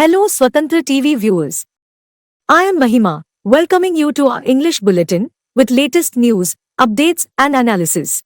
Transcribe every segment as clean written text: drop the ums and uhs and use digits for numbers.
Hello Swatantra TV viewers. I am Mahima, welcoming you to our English Bulletin with latest news, updates and analysis.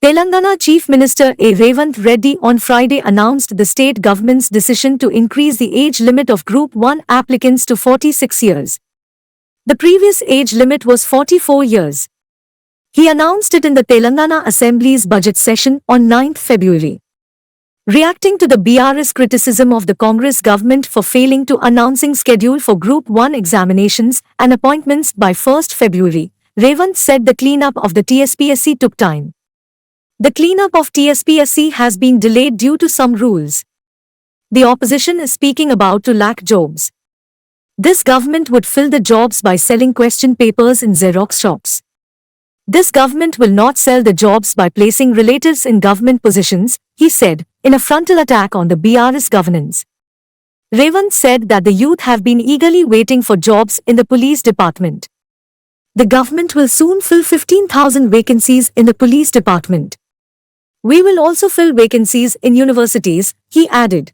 Telangana Chief Minister A. Revant Reddy on Friday announced the state government's decision to increase the age limit of Group 1 applicants to 46 years. The previous age limit was 44 years. He announced it in the Telangana Assembly's budget session on 9th February. Reacting to the BRS criticism of the Congress government for failing to announcing schedule for Group 1 examinations and appointments by 1st February, Revant said the cleanup of the TSPSC took time. The cleanup of TSPSC has been delayed due to some rules. The opposition is speaking about to lack jobs. This government would fill the jobs by selling question papers in Xerox shops. This government will not sell the jobs by placing relatives in government positions, he said, in a frontal attack on the BRS governance. Revant said that the youth have been eagerly waiting for jobs in the police department. The government will soon fill 15,000 vacancies in the police department. We will also fill vacancies in universities, he added.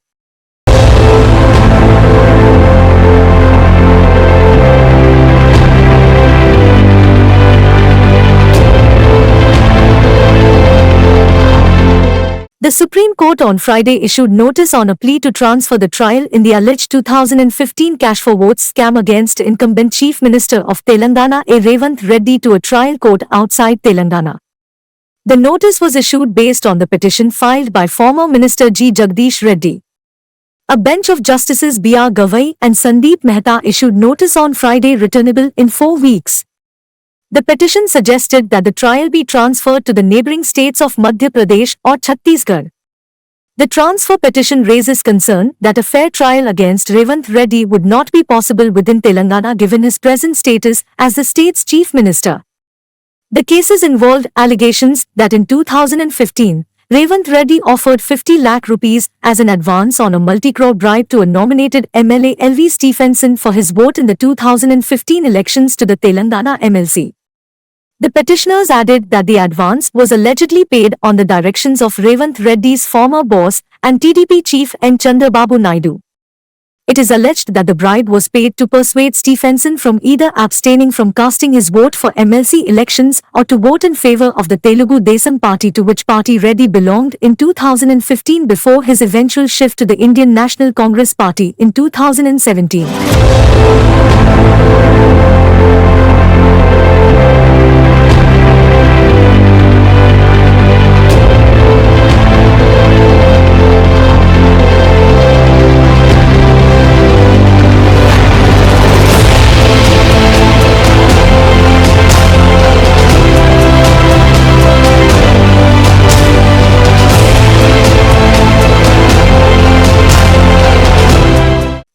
The Supreme Court on Friday issued notice on a plea to transfer the trial in the alleged 2015 cash for votes scam against incumbent Chief Minister of Telangana A. Revant Reddy to a trial court outside Telangana. The notice was issued based on the petition filed by former Minister G. Jagdish Reddy. A bench of Justices B.R. Gavai and Sandeep Mehta issued notice on Friday returnable in 4 weeks. The petition suggested that the trial be transferred to the neighbouring states of Madhya Pradesh or Chhattisgarh. The transfer petition raises concern that a fair trial against Revant Reddy would not be possible within Telangana given his present status as the state's chief minister. The cases involved allegations that in 2015, Revant Reddy offered 50 lakh rupees as an advance on a multi-crore bribe to a nominated MLA L.V. Stephenson for his vote in the 2015 elections to the Telangana MLC. The petitioners added that the advance was allegedly paid on the directions of Revant Reddy's former boss and TDP chief N. Chandrababu Naidu. It is alleged that the bribe was paid to persuade Stephenson from either abstaining from casting his vote for MLC elections or to vote in favour of the Telugu Desam party to which party Reddy belonged in 2015 before his eventual shift to the Indian National Congress Party in 2017.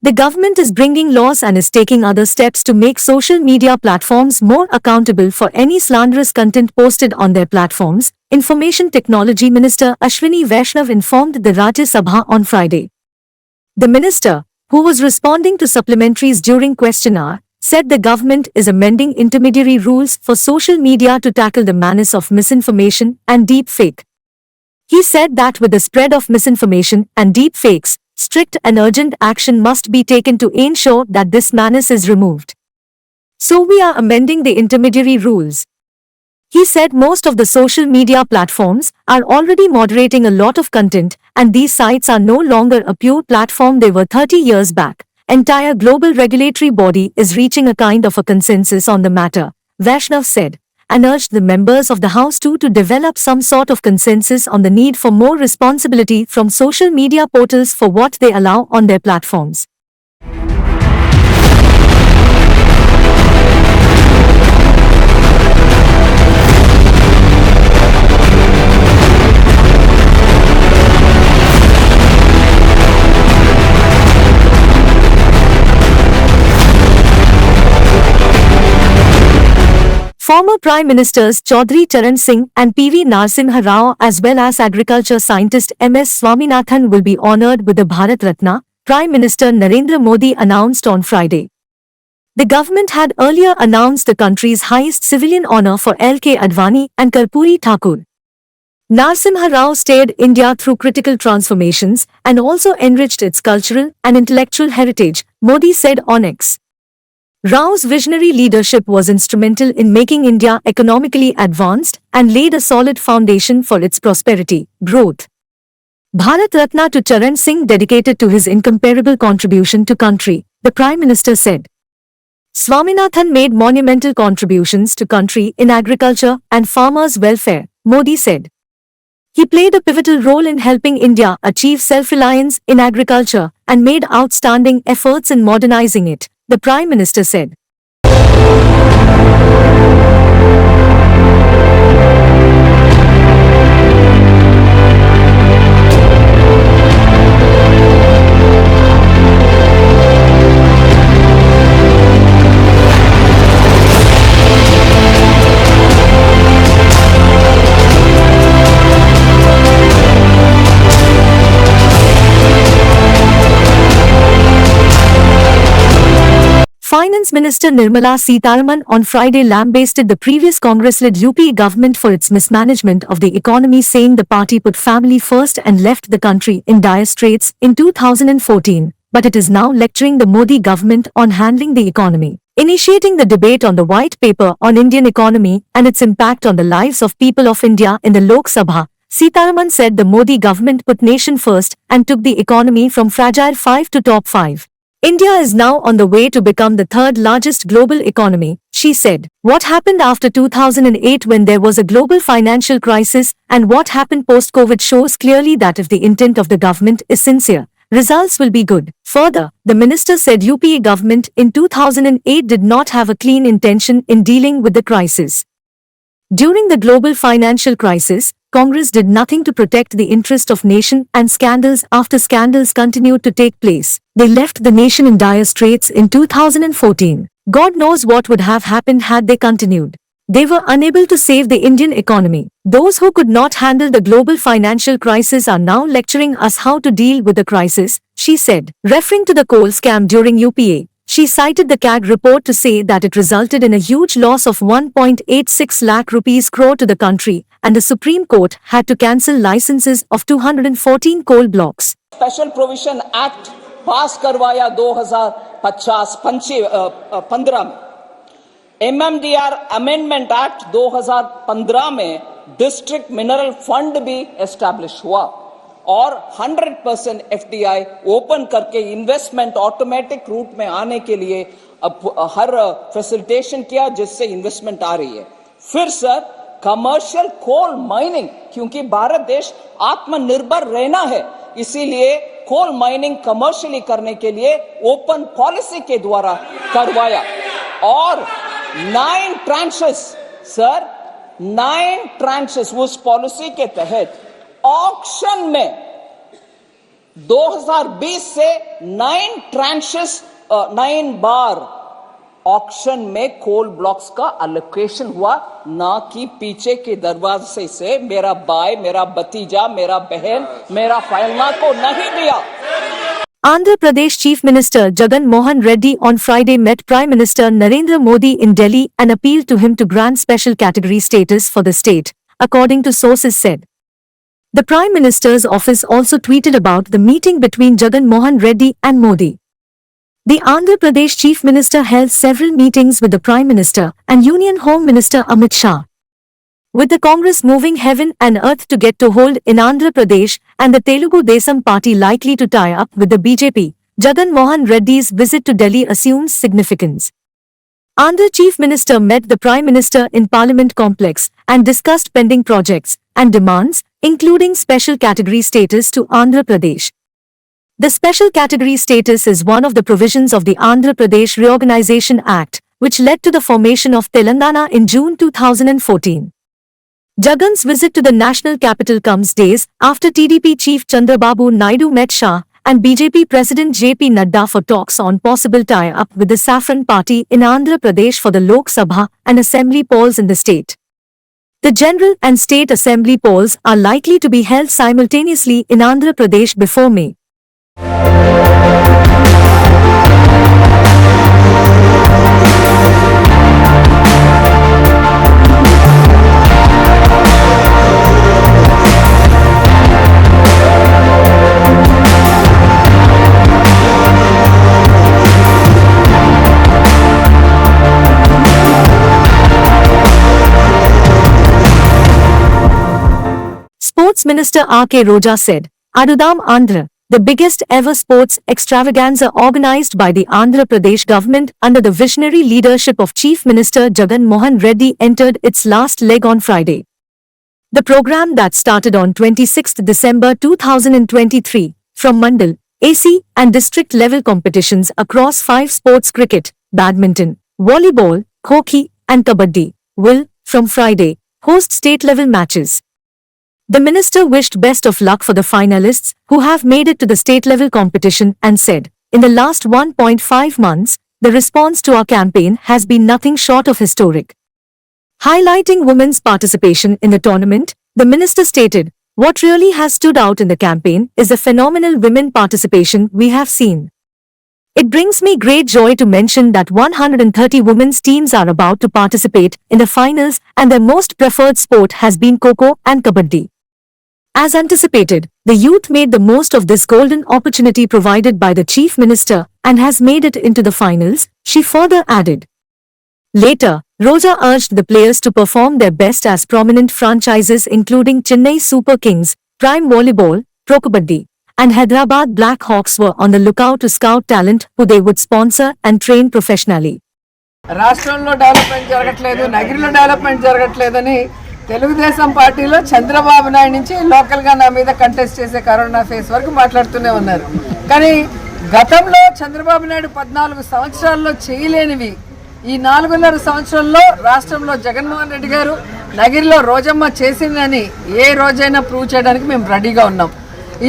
The government is bringing laws and is taking other steps to make social media platforms more accountable for any slanderous content posted on their platforms, Information Technology Minister Ashwini Vaishnav informed the Rajya Sabha on Friday. The minister, who was responding to supplementaries during question hour, said the government is amending intermediary rules for social media to tackle the menace of misinformation and deep fake. He said that with the spread of misinformation and deep fakes, strict and urgent action must be taken to ensure that this menace is removed. So we are amending the intermediary rules. He said most of the social media platforms are already moderating a lot of content and these sites are no longer a pure platform they were 30 years back. Entire global regulatory body is reaching a kind of a consensus on the matter, Vaishnav said, and urged the members of the House to develop some sort of consensus on the need for more responsibility from social media portals for what they allow on their platforms. Former Prime Ministers Chaudhry Charan Singh and PV Narasimha Rao as well as agriculture scientist MS Swaminathan will be honoured with the Bharat Ratna, Prime Minister Narendra Modi announced on Friday. The government had earlier announced the country's highest civilian honour for L.K. Advani and Karpuri Thakur. Narasimha Rao steered India through critical transformations and also enriched its cultural and intellectual heritage, Modi said on X. Rao's visionary leadership was instrumental in making India economically advanced and laid a solid foundation for its prosperity, growth. Bharat Ratna to Charan Singh dedicated to his incomparable contribution to country, the Prime Minister said. Swaminathan made monumental contributions to country in agriculture and farmers' welfare, Modi said. He played a pivotal role in helping India achieve self-reliance in agriculture and made outstanding efforts in modernizing it, the Prime Minister said. Finance Minister Nirmala Sitharaman on Friday lambasted the previous Congress-led UP government for its mismanagement of the economy, saying the party put family first and left the country in dire straits in 2014, but it is now lecturing the Modi government on handling the economy. Initiating the debate on the White Paper on Indian economy and its impact on the lives of people of India in the Lok Sabha, Sitharaman said the Modi government put nation first and took the economy from fragile 5 to top 5. India is now on the way to become the third largest global economy, she said. What happened after 2008 when there was a global financial crisis and what happened post-COVID shows clearly that if the intent of the government is sincere, results will be good. Further, the minister said UPA government in 2008 did not have a clean intention in dealing with the crisis. During the global financial crisis, Congress did nothing to protect the interest of nation and scandals after scandals continued to take place. They left the nation in dire straits in 2014. God knows what would have happened had they continued. They were unable to save the Indian economy. Those who could not handle the global financial crisis are now lecturing us how to deal with the crisis, she said. Referring to the coal scam during UPA, she cited the CAG report to say that it resulted in a huge loss of 1.86 lakh rupees crore to the country, and the Supreme Court had to cancel licenses of 214 coal blocks. Special Provision Act पास करवाया 2015 में, MMDR Amendment Act 2015 में district mineral fund भी establish हुआ और 100% FDI open करके investment automatic route में आने के लिए अब हर फैसिलिटेशन किया जिससे इन्वेस्टमेंट आ रही है। फिर सर कमर्शियल कोल माइनिंग, क्योंकि भारत देश आत्मनिर्भर रहना है, इसीलिए कोल माइनिंग कमर्शियली करने के लिए ओपन पॉलिसी के द्वारा करवाया और 9 ट्रांचेस सर 9 ट्रांचेस उस पॉलिसी के तहत ऑक्शन में 2020 से 9 ट्रांचेस 9 बार ऑक्शन में कोल ब्लॉक्स का अलोकेशन हुआ, ना कि पीछे के दरवाजे से मेरा भाई, मेरा भतीजा, मेरा बहन, मेरा फैलना को नहीं दिया। Andhra Pradesh Chief Minister Jagan Mohan Reddy on Friday met Prime Minister Narendra Modi in Delhi and appealed to him to grant special category status for the state, according to sources said. The Prime Minister's office also tweeted about the meeting between Jagan Mohan Reddy and Modi. The Andhra Pradesh Chief Minister held several meetings with the Prime Minister and Union Home Minister Amit Shah. With the Congress moving heaven and earth to get to hold in Andhra Pradesh and the Telugu Desam party likely to tie up with the BJP, Jagan Mohan Reddy's visit to Delhi assumes significance. Andhra Chief Minister met the Prime Minister in Parliament complex and discussed pending projects and demands, including special category status to Andhra Pradesh. The special category status is one of the provisions of the Andhra Pradesh Reorganization Act, which led to the formation of Telangana in June 2014. Jagan's visit to the national capital comes days after TDP chief Chandrababu Naidu met Shah and BJP President JP Nadda for talks on possible tie-up with the Saffron Party in Andhra Pradesh for the Lok Sabha and Assembly polls in the state. The general and state assembly polls are likely to be held simultaneously in Andhra Pradesh before May. Sports Minister R.K. Roja said, Adudam Andhra, the biggest ever sports extravaganza organized by the Andhra Pradesh government under the visionary leadership of Chief Minister Jagan Mohan Reddy entered its last leg on Friday. The program that started on 26 December 2023 from Mandal, AC and district level competitions across 5 sports cricket, badminton, volleyball, hockey and kabaddi will, from Friday, host state level matches. The minister wished best of luck for the finalists who have made it to the state-level competition and said, in the last 1.5 months, the response to our campaign has been nothing short of historic. Highlighting women's participation in the tournament, the minister stated, what really has stood out in the campaign is the phenomenal women participation we have seen. It brings me great joy to mention that 130 women's teams are about to participate in the finals and their most preferred sport has been Kho-Kho and Kabaddi. As anticipated, the youth made the most of this golden opportunity provided by the Chief Minister and has made it into the finals, she further added. Later, Roja urged the players to perform their best as prominent franchises including Chennai Super Kings, Prime Volleyball, Pro Kabaddi, and Hyderabad Black Hawks were on the lookout to scout talent who they would sponsor and train professionally. రాష్ట్రంలో development జరగట్లేదు, నగరిలో development జరగట్లేదని Telugu Desam పార్టీలో చంద్రబాబు నాయుడు నుంచి లోకల్గా నా మీద contest చేసే corona face వరకు మాట్లాడుతూనే ఉన్నారు. కానీ గతంలో చంద్రబాబు నాయుడు 14 సంవత్సరాల్లో చేయలేనివి ఈ 4.5 సంవత్సరాల్లో రాష్ట్రంలో జగన్మోహన్ రెడ్డి గారు నగిరిలో రోజమ్మ చేసిందని ఏ రోజైనా ప్రూవ్ చేయడానికి మేము రెడీగా ఉన్నాం.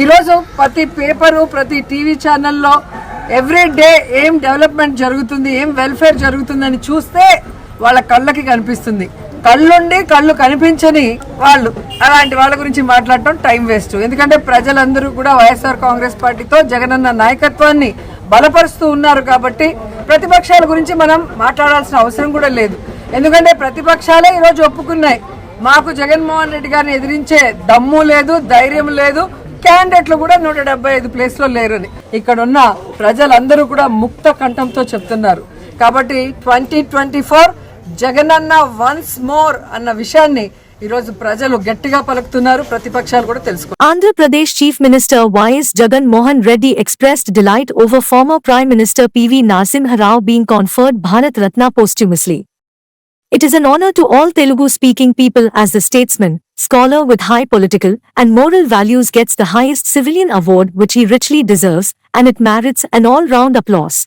ఈరోజు ప్రతి పేపరు, ప్రతి టీవీ ఛానల్లో ఎవ్రీ డే ఏం డెవలప్మెంట్ జరుగుతుంది, ఏం వెల్ఫేర్ జరుగుతుందని చూస్తే వాళ్ళ కళ్ళకి కనిపిస్తుంది. కళ్ళుండి కళ్ళు కనిపించని వాళ్ళు అలాంటి వాళ్ళ గురించి మాట్లాడటం టైం వేస్ట్. ఎందుకంటే ప్రజలందరూ కూడా వైఎస్ఆర్ కాంగ్రెస్ పార్టీతో జగనన్న నాయకత్వాన్ని బలపరుస్తూ ఉన్నారు కాబట్టి ప్రతిపక్షాల గురించి మనం మాట్లాడాల్సిన అవసరం కూడా లేదు. ఎందుకంటే ప్రతిపక్షాలే ఈరోజు ఒప్పుకున్నాయి, మాకు జగన్మోహన్ రెడ్డి గారిని ఎదిరించే దమ్ము లేదు, ధైర్యం లేదు, క్యాండిడేట్లు కూడా 175 ప్లేస్లో లేరని ఇక్కడ ఉన్న ప్రజలందరూ కూడా ముక్త కంఠంతో చెప్తున్నారు. కాబట్టి 2024 జగనన్న వన్స్ మోర్ అన్న విషయాన్ని ఈరోజు ప్రజలు గట్టిగా పలుకుతున్నారు, ప్రతిపక్షాలు కూడా తెలుసుకున్నారు. Andhra Pradesh Chief Minister Y.S. Jagan Mohan Reddy expressed delight over former Prime Minister P.V. Narasimha Rao being conferred Bharat Ratna posthumously. It is an honor to all Telugu-speaking people as the statesman, scholar with high political and moral values gets the highest civilian award which he richly deserves, and it merits an all-round applause.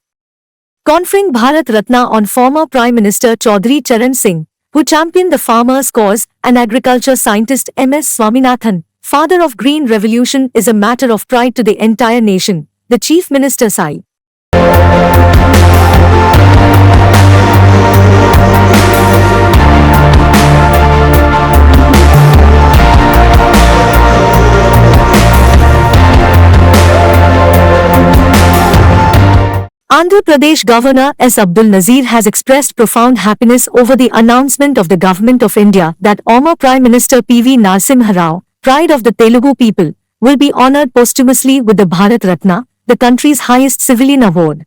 Conferring Bharat Ratna on former Prime Minister Chaudhry Charan Singh, who championed the farmers' cause, and agriculture scientist M.S. Swaminathan, father of Green Revolution, is a matter of pride to the entire nation, the Chief Minister sighed. Andhra Pradesh Governor S. Abdul Nazir has expressed profound happiness over the announcement of the Government of India that former Prime Minister P.V. Narasimha Rao, pride of the Telugu people, will be honoured posthumously with the Bharat Ratna, the country's highest civilian award.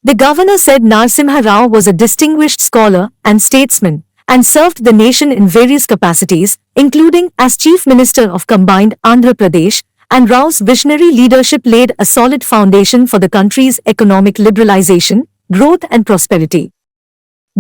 The governor said Narasimha Rao was a distinguished scholar and statesman, and served the nation in various capacities, including as Chief Minister of Combined Andhra Pradesh, and Rao's visionary leadership laid a solid foundation for the country's economic liberalization, growth and prosperity.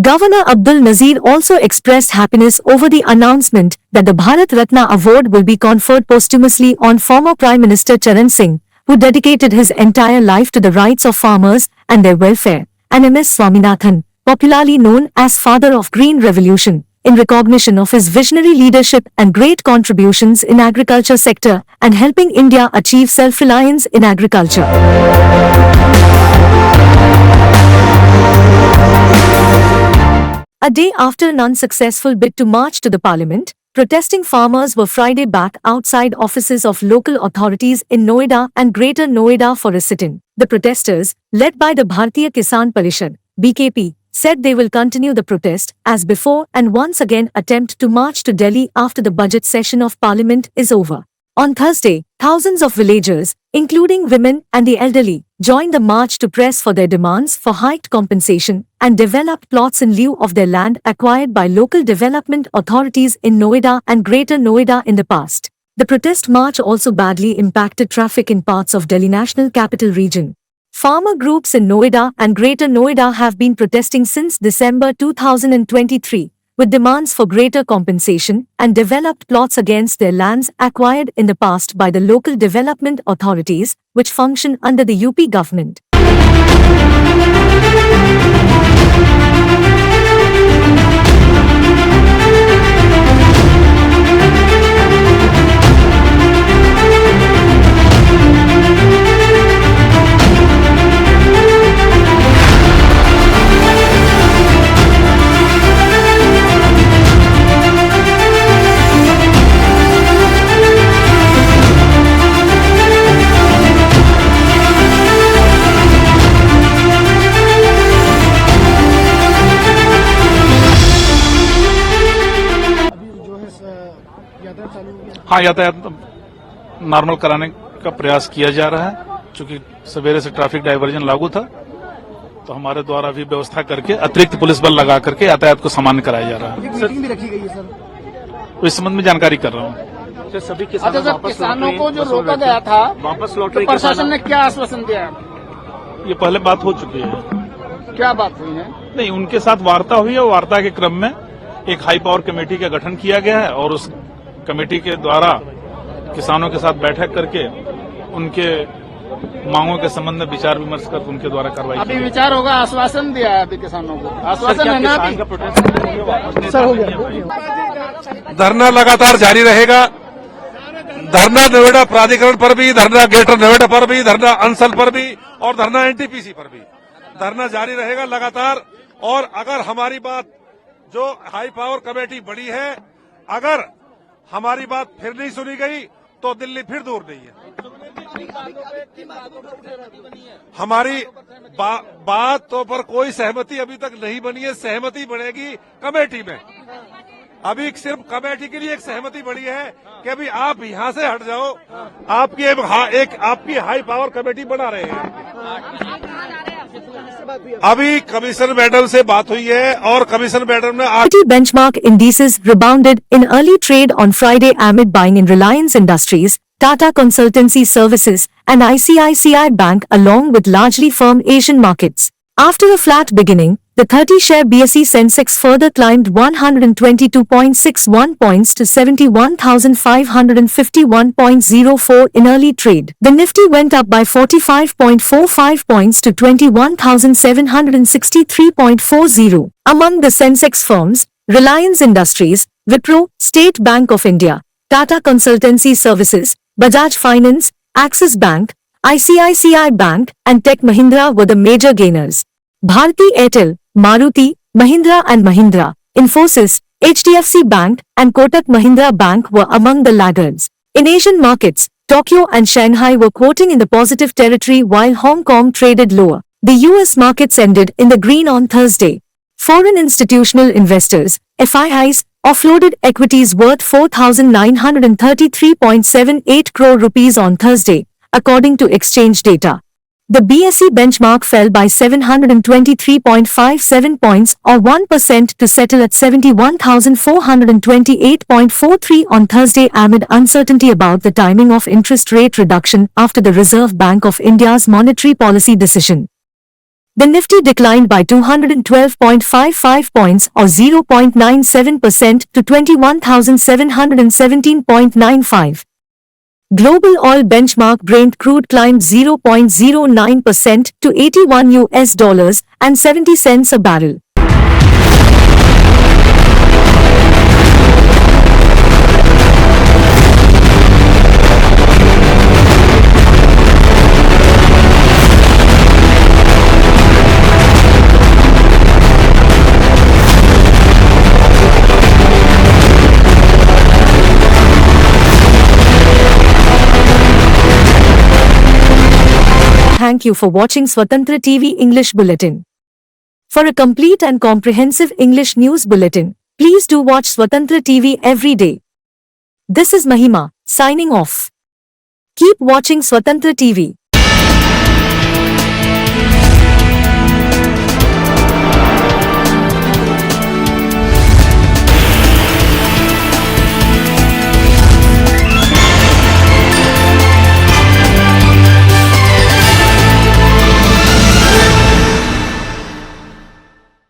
Governor Abdul Nazir also expressed happiness over the announcement that the Bharat Ratna award will be conferred posthumously on former Prime Minister Charan Singh, who dedicated his entire life to the rights of farmers and their welfare, and M.S. Swaminathan, popularly known as father of Green Revolution, in recognition of his visionary leadership and great contributions in agriculture sector and helping India achieve self-reliance in agriculture. A day after an unsuccessful bid to march to the parliament, protesting farmers were Friday back outside offices of local authorities in Noida and Greater Noida for a sit-in. The protesters, led by the Bharatiya Kisan Parishad, BKP, said they will continue the protest as before and once again attempt to march to Delhi after the budget session of parliament is over. On Thursday, thousands of villagers, including women and the elderly, joined the march to press for their demands for hiked compensation and developed plots in lieu of their land acquired by local development authorities in Noida and Greater Noida in the past. The protest march also badly impacted traffic in parts of Delhi National Capital Region. Farmer groups in Noida and Greater Noida have been protesting since December 2023, with demands for greater compensation and developed plots against their lands acquired in the past by the local development authorities, which function under the UP government. हाँ, यातायात normal कराने का प्रयास किया जा रहा है। चूंकि सवेरे से ट्रैफिक डायवर्जन लागू था, तो हमारे द्वारा भी व्यवस्था करके अतिरिक्त पुलिस बल लगा करके यातायात को सामान्य कराया जा रहा है। मीटिंग भी रखी गई है सर, तो इस संबंध में जानकारी कर रहा हूँ। तो सभी किसानों को जो रोका गया था वापस लौट रहे, प्रशासन ने क्या आश्वासन दिया? ये पहले बात हो चुकी है। क्या बात हुई है? नहीं, उनके साथ वार्ता हुई है। वार्ता के क्रम में एक हाई पावर कमेटी का गठन किया गया है और उस कमेटी के द्वारा किसानों के साथ बैठक करके उनके मांगों के संबंध में विचार विमर्श कर उनके द्वारा कार्रवाई। अभी विचार होगा, आश्वासन दिया है अभी किसानों को, आश्वासन है ना? सर हो गया। धरना लगातार जारी रहेगा। धरना नोएडा प्राधिकरण पर भी, धरना ग्रेटर नोएडा पर भी, धरना अंसल पर भी और धरना एनटीपीसी पर भी धरना जारी रहेगा लगातार। और अगर हमारी बात जो हाई पावर कमेटी बड़ी है, अगर हमारी बात फिर नहीं सुनी गई तो दिल्ली फिर दूर नहीं है। हमारी बातों पर कोई सहमति अभी तक नहीं बनी है। सहमति बनेगी कमेटी में। अभी सिर्फ कमेटी के लिए एक सहमति बनी है कि अभी आप यहां से हट जाओ, आपकी हाई पावर कमेटी बना रहे हैं। अभी कमिश्नर मैडम से बात हुई है और कमिश्नर मैडम ने benchmark indices rebounded in early trade on Friday amid buying in Reliance Industries, Tata Consultancy Services, and ICICI Bank along with largely firm Asian markets. After a flat beginning, the 30-share BSE Sensex further climbed 122.61 points to 71,551.04 in early trade. The Nifty went up by 45.45 points to 21,763.40. Among the Sensex firms, Reliance Industries, Wipro, State Bank of India, Tata Consultancy Services, Bajaj Finance, Axis Bank, ICICI Bank, and Tech Mahindra were the major gainers. Bharti Airtel, Maruti, Mahindra and Mahindra, Infosys, HDFC Bank, and Kotak Mahindra Bank were among the laggards. In Asian markets, Tokyo and Shanghai were quoting in the positive territory while Hong Kong traded lower. The US markets ended in the green on Thursday. Foreign institutional investors, FIIs, offloaded equities worth 4,933.78 crore rupees on Thursday, according to exchange data. The BSE benchmark fell by 723.57 points or 1% to settle at 71,428.43 on Thursday amid uncertainty about the timing of interest rate reduction after the Reserve Bank of India's monetary policy decision. The Nifty declined by 212.55 points or 0.97% to 21,717.95. Global oil benchmark Brent crude climbed 0.09% to $81.70 a barrel. thank you for watching Swatantra TV English Bulletin. For a complete and comprehensive English news bulletin, please do watch Swatantra TV every day. This is Mahima, signing off. Keep watching Swatantra TV.